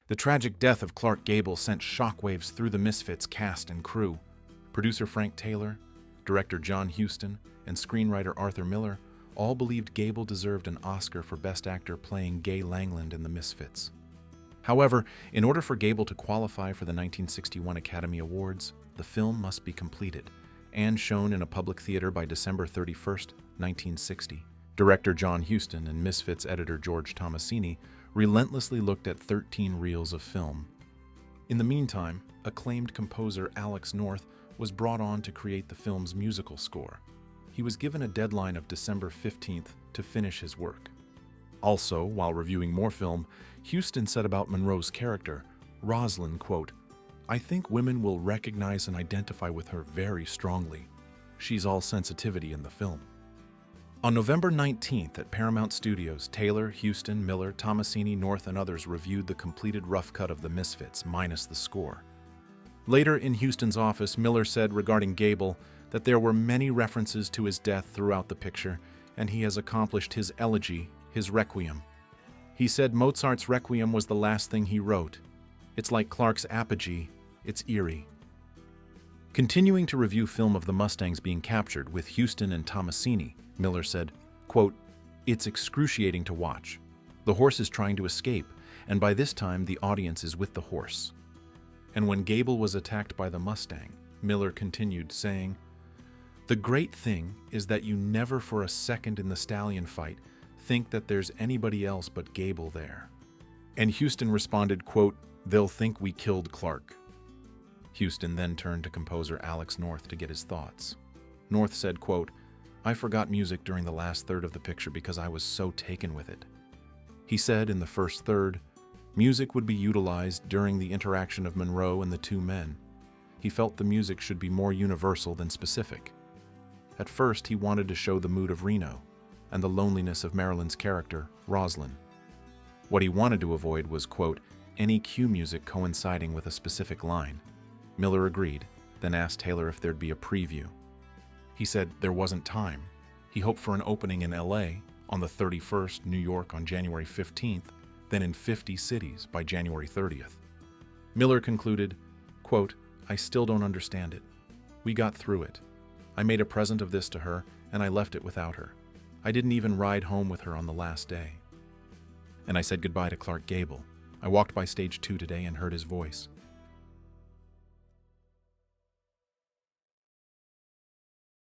The tragic death of Clark Gable sent shockwaves through the Misfits cast and crew. Producer Frank Taylor, director John Huston, and screenwriter Arthur Miller all believed Gable deserved an Oscar for Best Actor playing Gay Langland in The Misfits. However, in order for Gable to qualify for the 1961 Academy Awards, the film must be completed and shown in a public theater by December 31, 1960. Director John Huston and Misfits editor George Tomasini relentlessly looked at 13 reels of film. In the meantime, acclaimed composer Alex North was brought on to create the film's musical score. He was given a deadline of December 15th to finish his work. Also, while reviewing more film, Huston said about Monroe's character, Rosalind, quote, "I think women will recognize and identify with her very strongly. She's all sensitivity in the film." On November 19th at Paramount Studios, Taylor, Huston, Miller, Tomasini, North, and others reviewed the completed rough cut of The Misfits, minus the score. Later in Huston's office, Miller said regarding Gable that there were many references to his death throughout the picture, and he has accomplished his elegy, his requiem. He said Mozart's Requiem was the last thing he wrote. It's like Clark's apogee, it's eerie. Continuing to review film of the Mustangs being captured with Huston and Tomasini, Miller said, quote, "It's excruciating to watch. The horse is trying to escape, and by this time the audience is with the horse." And when Gable was attacked by the Mustang, Miller continued, saying, "The great thing is that you never for a second in the stallion fight think that there's anybody else but Gable there." And Huston responded, quote, "They'll think we killed Clark." Huston then turned to composer Alex North to get his thoughts. North said, quote, "I forgot music during the last third of the picture because I was so taken with it." He said in the first third, music would be utilized during the interaction of Monroe and the two men. He felt the music should be more universal than specific. At first, he wanted to show the mood of Reno and the loneliness of Marilyn's character, Rosalind. What he wanted to avoid was, quote, "any cue music coinciding with a specific line." Miller agreed, then asked Taylor if there'd be a preview. He said there wasn't time. He hoped for an opening in LA on the 31st, New York on January 15th, then in 50 cities by January 30th. Miller concluded, quote, "I still don't understand it. We got through it. I made a present of this to her, and I left it without her. I didn't even ride home with her on the last day. And I said goodbye to Clark Gable. I walked by stage 2 today and heard his voice.